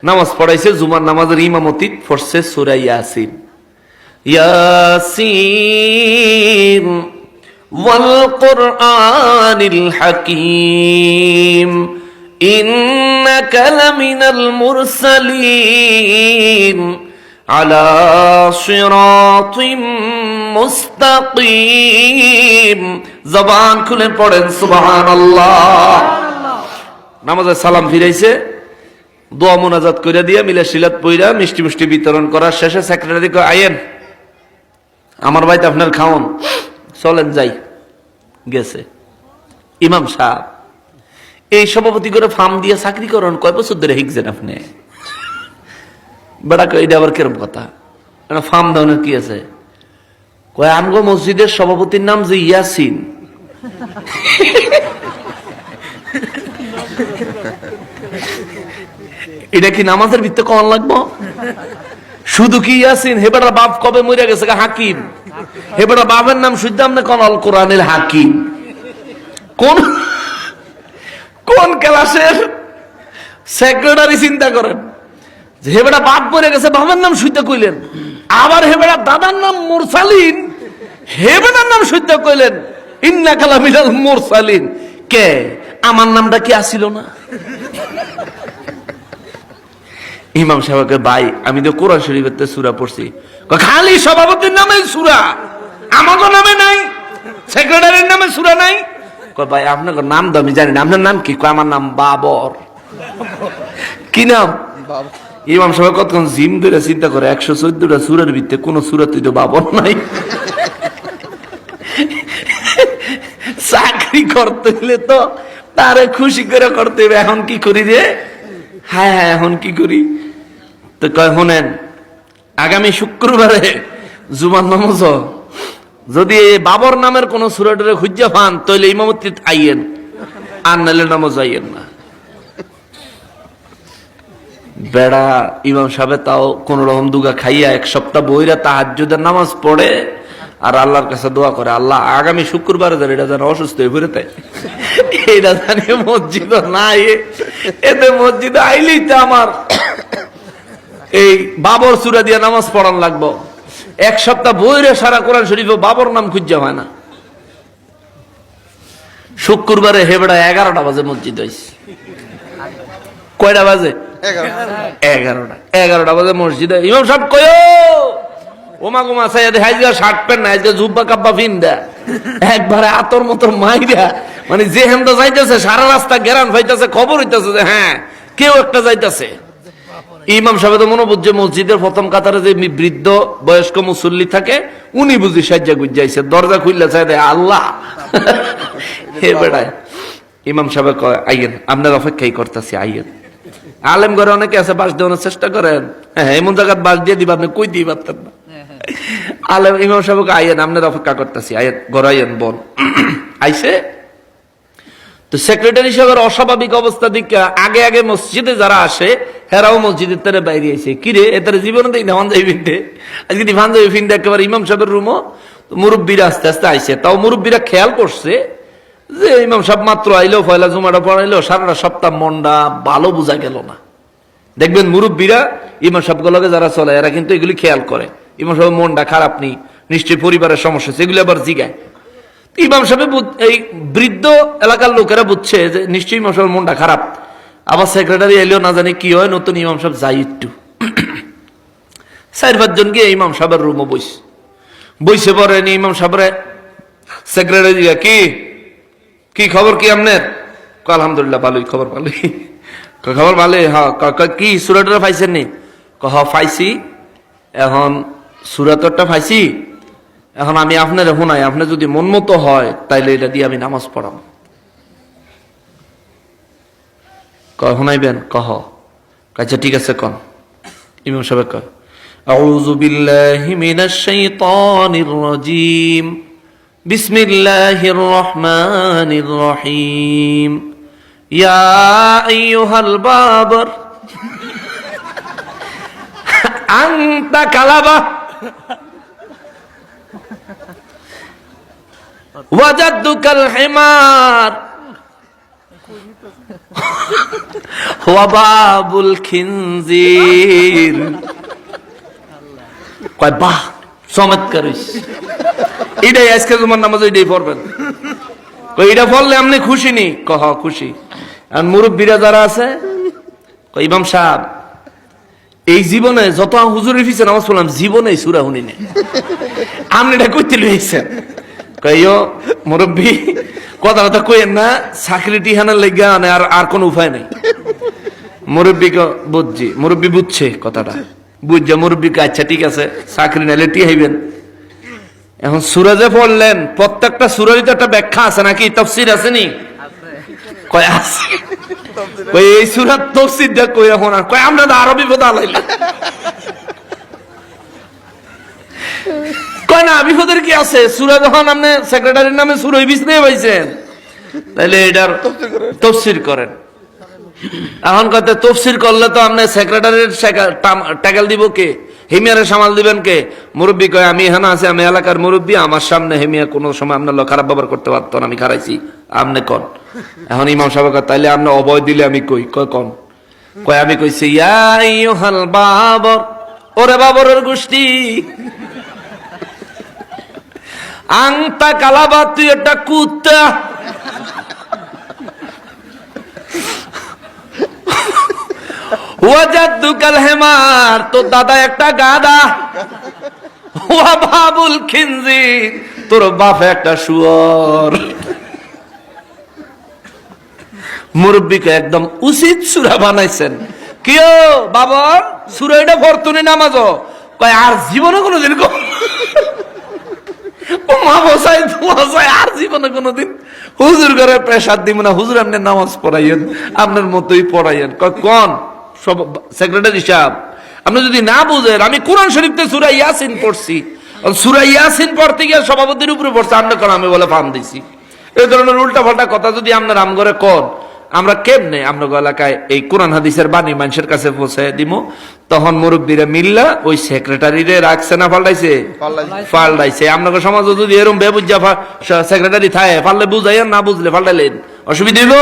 নামাজ পড়াইছে, জুমার নামাজের ইমামতি পড়ছে সূরা ইয়াসিন। ইয়াসিন ওয়াল কুরআনিল হাকীম ইন্নাকা লামিনাল মুরসালিন আলা সিরাতিম মুস্তাকিম। জবান খুলে পড়েন সুবহানাল্লাহ। নামাজে সালাম ফিরাইছে, দোয়া মোনাজাত করে দিয়া মিলে শিলাত পইরা মিষ্টি মিষ্টি বিতরণ করার শেষে সেক্রেটারি কয়, আইয়েন আমার বাড়িতে আপনার খাওন, চলেন যাই। গেছে ইমাম সাহেব। এই সভাপতি করে ফার্ম দিয়ে চাকরি করেন, কয় বছর ধরে শিখছেন আপনি? বেড়া কয়, এটা আবার কিরম কথা? ফার্ম ধরনের কি আছে? কয়, আমগো মসজিদের সভাপতির নাম যে ইয়াসিন। এটা কি নামাজের ভিত্তে কখন লাগবো? শুধু কি ইয়াসিন? হেবেটার বাপ কবে মরে গেছে? হাকিম। হেবেটার বাপের নাম শুনতাম না কোন আল কোরআনের হাকিম? কোন কোন ক্লাসের সেক্রেটারি? চিন্তা করেন, হেবেটা বাপ মরে গেছে, বাবার নাম শুনতে কইলেন। আবার হেবেটা দাদার নাম মুরসালিন, হেবেটার নাম শুনতে কইলেন ইন্নাকা লামিনাল মুরসালিন। কে? আমার নামটা কি আসিল না? ইমাম সাহেবকে, ভাই আমি তো কোরআন শরীফের সূরা পড়ছি। খালি সভাপতির নামে সূরা, আমাদের নামে নাই, সেক্রেটারির নামে সূরা নাই। ভাই আপনার নাম তো আমি জানি না, আপনার নাম কি? আমার নাম বাবর। কি নাম? ইমাম সাহেব কতক্ষণ জিম ধরে চিন্তা করে, 114টা সূরার ভিতরে কোন সূরাতেই তো বাবর নাই। চাকরি করতে হলে তো তারে খুশি করে করতে হবে। এখন কি করি রে? হ্যাঁ হ্যাঁ, এখন কি করি? তো কয়, শোনেন, আগামী শুক্রবারে জুমার নামাজ যদি বাবর নামের কোন সূরাটারে খুঁজে পান তাহলে ইমামতি আইয়েন, আর নাইলে নামাজ আইয়েন না। বেড়া ইমাম সাহেব তাও কোন রকম দুগা খাইয়া এক সপ্তাহ বইরা তাহাজ্জুদের নামাজ পড়ে আর আল্লাহর কাছে দোয়া করে, আল্লাহ আগামী শুক্রবারে যেন এটা যেন অসুস্থ হয়ে ঘুরে তাই এটা জানি মসজিদ নাই, এতে মসজিদে আইলেই তো আমার এই বাবর সূরা দিয়ে নামাজ পড়ান লাগবো। এক সপ্তাহ বইরে সারা কোরআন শরীফে বাবর নাম খুঁজে হয় না। শুক্রবারে হেবেড়া 11টা বাজে মসজিদ হয়েছে। কয়টা বাজে? 11টা বাজে মসজিদ। ইমাম সাহেব কয়, ওমা গোমা চাই হাইজা শার্ট প্যান্ট না, আজকে জুব্বা কাব্বা ফিন্দা একবারে আতর মতর মাইরা, মানে যে হেমদা যাইতেছে সারা রাস্তা গেরান ফাইতেছে, খবর হইতেছে যে হ্যাঁ কেউ একটা যাইতেছে। ইমাম সাহেব তো মনে বুঝছে মসজিদের প্রথম কাতারে যে বৃদ্ধ বয়স্ক মুসল্লি থাকে উনি বুঝি সাজ্জা গুজাইছে, দরজা খুললে চাই দেয় আল্লাহ। হে বেড়ায় ইমাম সাহেব কয়, আইয়েন আপনার অপেক্ষাই করতেছি, আইয়েন। আলেম ঘরে অনেকে আছে বাস দেওয়ানোর চেষ্টা করেন, হ্যাঁ এমন জায়গায় বাস দিয়ে দিবা, আপনি কই দিয়ে পারতেন না। আলেম ইমাম সাহেবকে, আইয়েন আপনার অপেক্ষা করতেছি, আইয়েন ঘর আইয়েন বোন। আইসে তো সেক্রেটারি সাহেবের অস্বাভাবিক অবস্থা দিকে আগে আগে মসজিদে যারা আসে হেরাও মসজিদের তারা বাইরে আইসে, কিরে এদের জীবনে দেখি ধান যাই ফিনতে, আজকে ধান যাই ফিনতে একেবারে ইমাম সাহেবের রুমও। মুরব্বীরা আস্তে আস্তে আইসে, তাও মুরব্বীরা খেয়াল করছে যে ইমাম সাহেব মাত্র আইলো, পয়লা জুমাটা পড়াইলো, সারাটা সপ্তাহ মনটা ভালো বোঝা গেল না। দেখবেন মুরব্বীরা ইমাম সাহেবগুলোকে যারা চলে এরা কিন্তু এগুলি খেয়াল করে, ইমাম সাহেব মনটা খারাপ নেই, নিশ্চয়ই পরিবারের সমস্যা, সেগুলি আবার জিগায়। ইমাম সাহেব এই বৃদ্ধ এলাকার লোকেরা বুঝছে যে নিশ্চয়ই ইমাম সাহেবের মনটা খারাপ। আবার সেক্রেটারি এলেও না জানি কি হয়, নতুন ইমাম সাহেব যাই একটু 4-5 জন গিয়ে ইমাম সাহেবের রুমে বইসে পড়েন। ইমাম সাহেবের সেক্রেটারি, কি খবর কি আপনার? আলহামদুলিল্লাহ ভালোই, খবর ভালোই। খবর ভালোই, হ্যাঁ। কি সূরাটা পাইছেন নি? পাইছি, এখন সূরাতটা পাইছি, এখন আমি আপনার শোনাই, আপনার যদি মন মতো হয় তাইলে এটা দিয়ে আমি নামাজ পড়াবো। শোনাইবেন? আচ্ছা ঠিক আছে কন। ইমাম সাহেব কয়, আউযু বিল্লাহি মিনাশ শাইতানির রাজীম, বিসমিল্লাহির রহমানির রহিম, ইয়া আইয়ুহাল বাবর আনতা কালাবা ওয়াজাদুকাল হিমার ওয়া বাবুল খিনজির। কয় বাহ চমৎকার হইছে, এটাই আজকে তোমার নামাজে এটাই পড়বেন। কই এটা পড়লে আপনি খুশি নি? কহ খুশি। আর মুরব্বীরা যারা আছে কই ইমাম সাহেব এই জীবনে যত হুজুরের পিছনে নামাজ পড়লাম জীবনে সূরা শুনি না, আপনি এটা কইতে লইছেন। কইও মুরব্বী কথা কইেন না, চাকরি টিহানের লেগা আর কোন উপায় নাই। মুরব্বীকে বুঝছি, মুরব্বী বুঝছে কথাটা, বুঝছে মুরব্বীকে আচ্ছা ঠিক আছে চাকরি নাইলে টিহাইবেন। এখন সূরা যে পড়লেন প্রত্যেকটা সূরারই তো একটা ব্যাখ্যা আছে নাকি, তাফসীর আছে নি? কয় আছে। কই এই সূরার তাফসীরটা কই এখন? আর কয় আমরা তো আরবি বোঝা লাইলা। কয় না বিপদের কি আছে, সূরা যখন আপনি সেক্রেটারির নামে সূরা বিছনে পাইছেন তাহলে এটার তাফসীর করেন। এখন কত তাফসীর করলে তো আপনি সেক্রেটারির টাকাল দিব কে, হেমিয়ারে সামাল দিবেন কে? মুরব্বী কয় আমি এখানে আছি, আমি এলাকার মুরব্বী, আমার সামনে হেমিয়া কোনো সময় আপনার খারাপ ব্যবহার করতে পারতো না, আমি খারাইছি, আপনি কন। এখন ইমাম সাহেব কয় তাইলে আপনি অভয় দিলে আমি কই, কয় কন। কয় আমি কইছি ইয়া আইয়ুহাল বাবর, ওরে বাবরের গোষ্ঠী, আংতা কালাবা, তুই একটা কুত্তা, ওয়াজাদুকাল হেমার, তোর দাদা একটা গাধা, ওয়া বাবুল খিনজির, তোর বাপ একটা শুয়োর। মুরব্বীকে একদম উচিত সূরা বানাইছেন। কিও বাবর সূরা এটা ফরতুনি নামাজও? কয় আর জীবনে কোনোদিন ও মা বসাই বসাই আর জীবনে কোনোদিন হুজুর ঘরে প্রেসার দিব না, হুজুর আপনি নামাজ পড়াইয়েন, আপনার মতোই পড়াইয়েন। কন সব সেক্রেটারি সাহেব আপনি যদি না বুঝেন, আমি কোরআন শরীফতে সূরা ইয়াসিন পড়ছি, সূরা ইয়াসিন পড়তে গিয়ে সভাপতির উপরে পড়ছে, আপনি কোন আমি বলে ফান দিছি। এই ধরনের উল্টা পাল্টা কথা যদি আপনার আম করে কন, আমরা কেমনে আমরা এলাকায় এই কোরআন হাদিসের বাণী মানুষের কাছে পৌঁছে দিব? তখন মুরব্বীরা মিল্লা ওই সেক্রেটারিরে রাখছে না পাল্টাইছে? পাল্টাইছে। আপনাকে সমাজে যদি এরকম বেবুজ্জা সেক্রেটারি থাকে পারলে বুঝাইয়েন, না বুঝলে পাল্টাইলেন, অসুবিধা হইব?